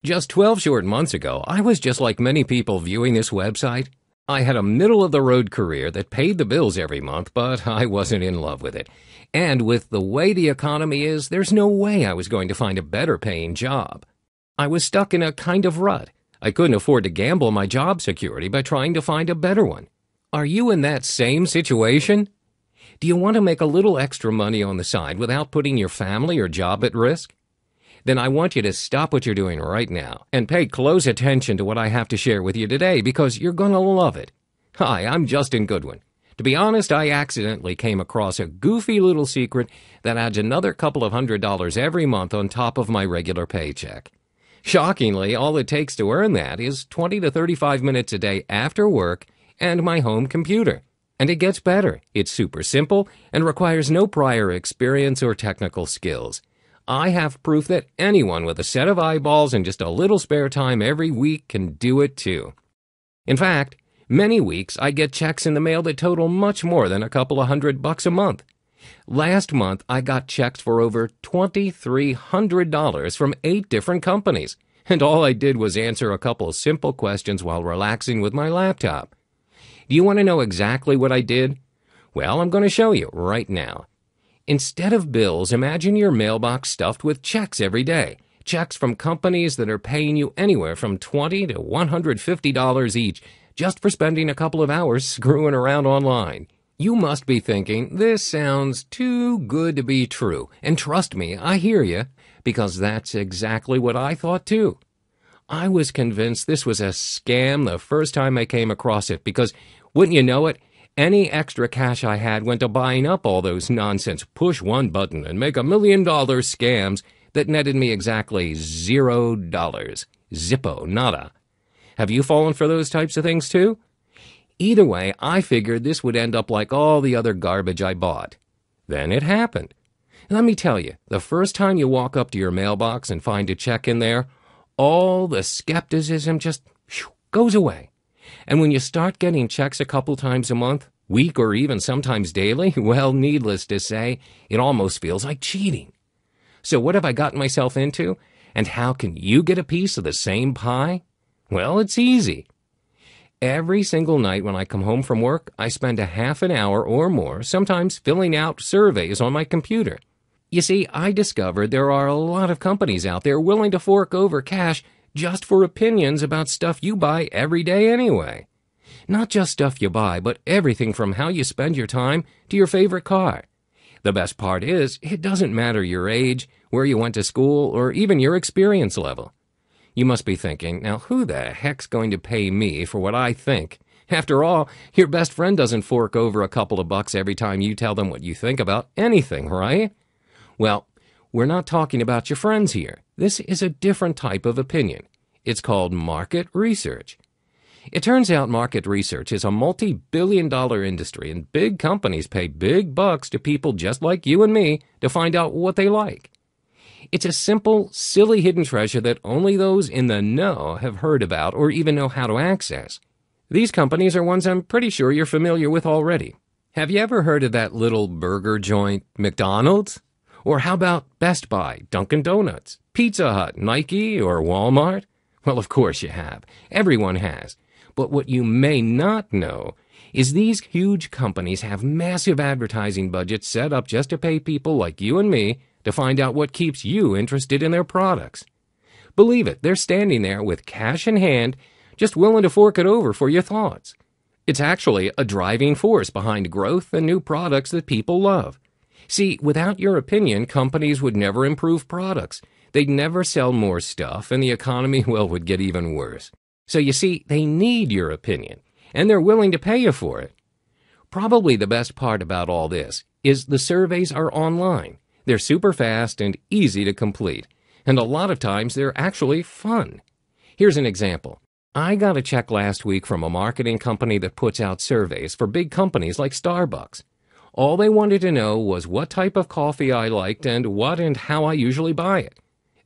Just 12 short months ago, I was just like many people viewing this website. I had a middle-of-the-road career that paid the bills every month, but I wasn't in love with it. And with the way the economy is, there's no way I was going to find a better-paying job. I was stuck in a kind of rut. I couldn't afford to gamble my job security by trying to find a better one. Are you in that same situation? Do you want to make a little extra money on the side without putting your family or job at risk? Then I want you to stop what you're doing right now and pay close attention to what I have to share with you today because you're going to love it. Hi, I'm Justin Goodwin. To be honest, I accidentally came across a goofy little secret that adds another couple of $100 every month on top of my regular paycheck. Shockingly, all it takes to earn that is 20 to 35 minutes a day after work and my home computer. And it gets better. It's super simple and requires no prior experience or technical skills. I have proof that anyone with a set of eyeballs and just a little spare time every week can do it too. In fact, many weeks I get checks in the mail that total much more than a couple of $100 a month. Last month, I got checks for over $2,300 from 8 different companies, and all I did was answer a couple of simple questions while relaxing with my laptop. Do you want to know exactly what I did? Well, I'm going to show you right now. Instead of bills, imagine your mailbox stuffed with checks every day. Checks from companies that are paying you anywhere from $20 to $150 each just for spending a couple of hours screwing around online. You must be thinking, this sounds too good to be true. And trust me, I hear you, because that's exactly what I thought too. I was convinced this was a scam the first time I came across it because, wouldn't you know it, any extra cash I had went to buying up all those nonsense push one button and make $1 million scams that netted me exactly $0. Zippo, nada. Have you fallen for those types of things too? Either way, I figured this would end up like all the other garbage I bought. Then it happened. Let me tell you, the first time you walk up to your mailbox and find a check in there, all the skepticism just goes away. And when you start getting checks a couple times a month, week or even sometimes daily, well, needless to say, it almost feels like cheating. So what have I gotten myself into? And how can you get a piece of the same pie? Well, it's easy. Every single night when I come home from work, I spend a half an hour or more, sometimes filling out surveys on my computer. You see, I discovered there are a lot of companies out there willing to fork over cash just for opinions about stuff you buy every day anyway. Not just stuff you buy, but everything from how you spend your time to your favorite car. The best part is, it doesn't matter your age, where you went to school, or even your experience level. You must be thinking, now who the heck's going to pay me for what I think? After all, your best friend doesn't fork over a couple of bucks every time you tell them what you think about anything, right? Well, we're not talking about your friends here. This is a different type of opinion. It's called market research. It turns out market research is a multi-billion-dollar industry, and big companies pay big bucks to people just like you and me to find out what they like. It's a simple, silly hidden treasure that only those in the know have heard about or even know how to access. These companies are ones I'm pretty sure you're familiar with already. Have you ever heard of that little burger joint, McDonald's? Or how about Best Buy, Dunkin' Donuts, Pizza Hut, Nike, or Walmart? Well, of course you have. Everyone has. But what you may not know is these huge companies have massive advertising budgets set up just to pay people like you and me to find out what keeps you interested in their products. Believe it, they're standing there with cash in hand, just willing to fork it over for your thoughts. It's actually a driving force behind growth and new products that people love. See, without your opinion, companies would never improve products. They'd never sell more stuff, and the economy, well, would get even worse. So you see, they need your opinion, and they're willing to pay you for it. Probably the best part about all this is the surveys are online. They're super fast and easy to complete, and a lot of times they're actually fun. Here's an example. I got a check last week from a marketing company that puts out surveys for big companies like Starbucks. All they wanted to know was what type of coffee I liked and what and how I usually buy it.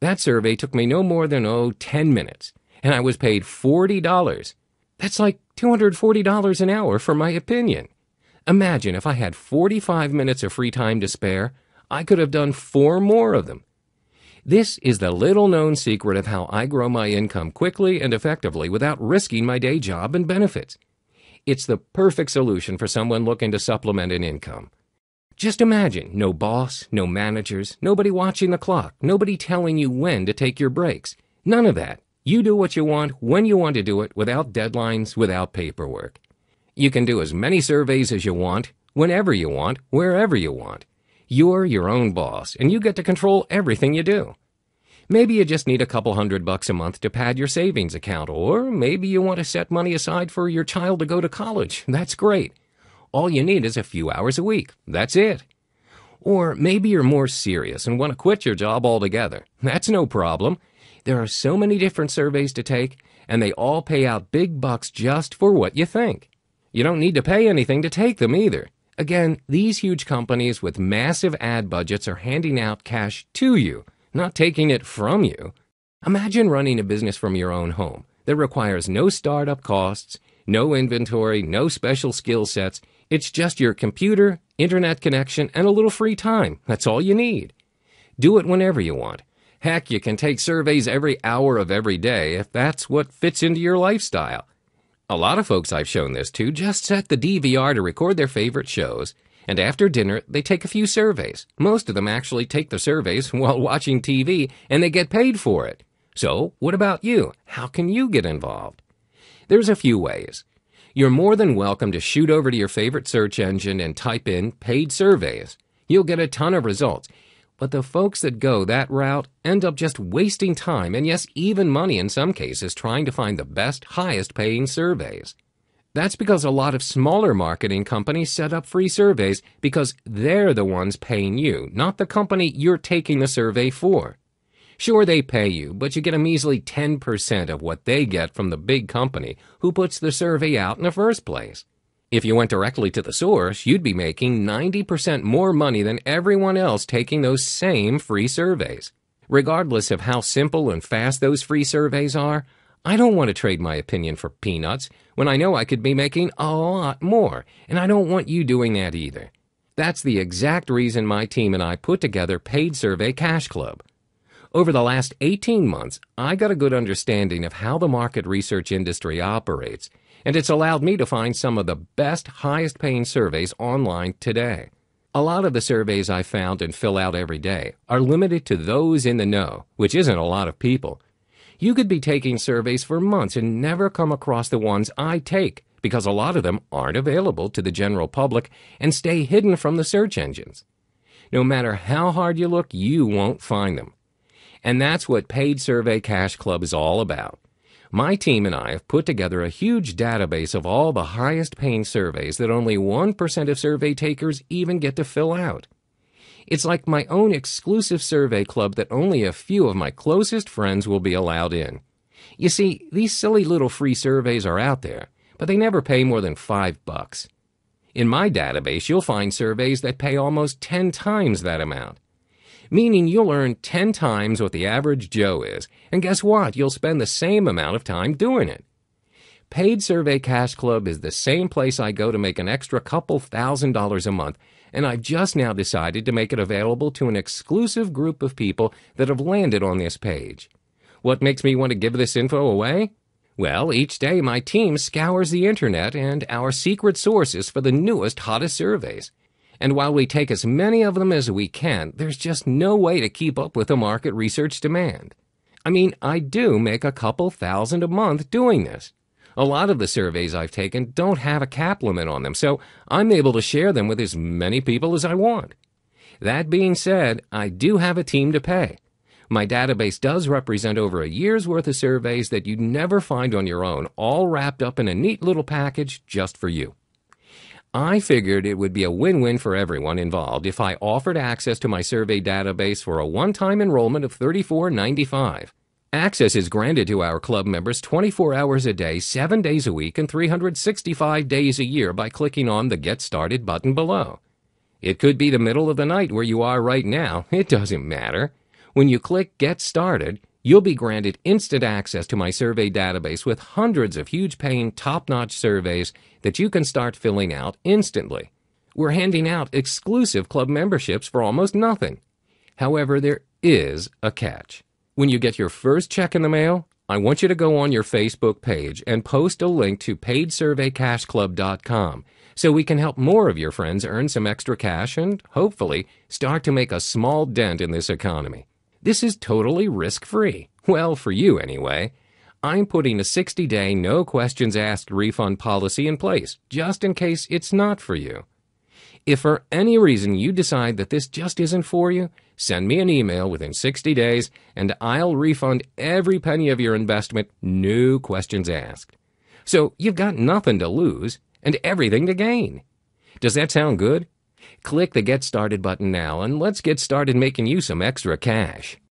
That survey took me no more than, 10 minutes, and I was paid $40. That's like $240 an hour for my opinion. Imagine if I had 45 minutes of free time to spare, I could have done 4 more of them. This is the little-known secret of how I grow my income quickly and effectively without risking my day job and benefits. It's the perfect solution for someone looking to supplement an income. Just imagine, no boss, no managers, nobody watching the clock, nobody telling you when to take your breaks. None of that. You do what you want, when you want to do it, without deadlines, without paperwork. You can do as many surveys as you want, whenever you want, wherever you want. You're your own boss, and you get to control everything you do. Maybe you just need a couple $100 a month to pad your savings account, or maybe you want to set money aside for your child to go to college. That's great. All you need is a few hours a week. That's it. Or maybe you're more serious and want to quit your job altogether. That's no problem. There are so many different surveys to take, and they all pay out big bucks just for what you think. You don't need to pay anything to take them either. Again, these huge companies with massive ad budgets are handing out cash to you, not taking it from you. Imagine running a business from your own home that requires no startup costs, no inventory, no special skill sets. It's just your computer, internet connection, and a little free time. That's all you need. Do it whenever you want. Heck, you can take surveys every hour of every day if that's what fits into your lifestyle. A lot of folks I've shown this to just set the DVR to record their favorite shows, and after dinner, they take a few surveys. Most of them actually take the surveys while watching TV, and they get paid for it. So, what about you? How can you get involved? There's a few ways. You're more than welcome to shoot over to your favorite search engine and type in paid surveys. You'll get a ton of results. But the folks that go that route end up just wasting time and, yes, even money in some cases trying to find the best, highest-paying surveys. That's because a lot of smaller marketing companies set up free surveys because they're the ones paying you, not the company you're taking the survey for. Sure, they pay you, but you get a measly 10% of what they get from the big company who puts the survey out in the first place. If you went directly to the source, you'd be making 90% more money than everyone else taking those same free surveys. Regardless of how simple and fast those free surveys are, I don't want to trade my opinion for peanuts when I know I could be making a lot more, and I don't want you doing that either. That's the exact reason my team and I put together Paid Survey Cash Club. Over the last 18 months, I got a good understanding of how the market research industry operates, and it's allowed me to find some of the best, highest-paying surveys online today. A lot of the surveys I found and fill out every day are limited to those in the know, which isn't a lot of people. You could be taking surveys for months and never come across the ones I take because a lot of them aren't available to the general public and stay hidden from the search engines. No matter how hard you look, you won't find them. And that's what Paid Survey Cash Club is all about. My team and I have put together a huge database of all the highest-paying surveys that only 1% of survey takers even get to fill out. It's like my own exclusive survey club that only a few of my closest friends will be allowed in. You see, these silly little free surveys are out there, but they never pay more than $5. In my database, you'll find surveys that pay almost 10 times that amount. Meaning you'll earn 10 times what the average Joe is, and guess what? You'll spend the same amount of time doing it. Paid Survey Cash Club is the same place I go to make an extra couple $1,000s a month, and I've just now decided to make it available to an exclusive group of people that have landed on this page. What makes me want to give this info away? Well, each day my team scours the internet and our secret sources for the newest, hottest surveys. And while we take as many of them as we can, there's just no way to keep up with the market research demand. I mean, I do make a couple $1,000 a month doing this. A lot of the surveys I've taken don't have a cap limit on them, so I'm able to share them with as many people as I want. That being said, I do have a team to pay. My database does represent over a year's worth of surveys that you'd never find on your own, all wrapped up in a neat little package just for you. I figured it would be a win-win for everyone involved if I offered access to my survey database for a one-time enrollment of $34.95. Access is granted to our club members 24 hours a day, 7 days a week, and 365 days a year by clicking on the Get Started button below. It could be the middle of the night where you are right now. It doesn't matter. When you click Get Started, you'll be granted instant access to my survey database with hundreds of huge-paying, top-notch surveys that you can start filling out instantly. We're handing out exclusive club memberships for almost nothing. However, there is a catch. When you get your first check in the mail, I want you to go on your Facebook page and post a link to paidsurveycashclub.com so we can help more of your friends earn some extra cash and, hopefully, start to make a small dent in this economy. This is totally risk-free. Well, for you anyway. I'm putting a 60-day no-questions-asked refund policy in place, just in case it's not for you. If for any reason you decide that this just isn't for you, send me an email within 60 days and I'll refund every penny of your investment, no questions asked. So you've got nothing to lose and everything to gain. Does that sound good? Click the Get Started button now and let's get started making you some extra cash.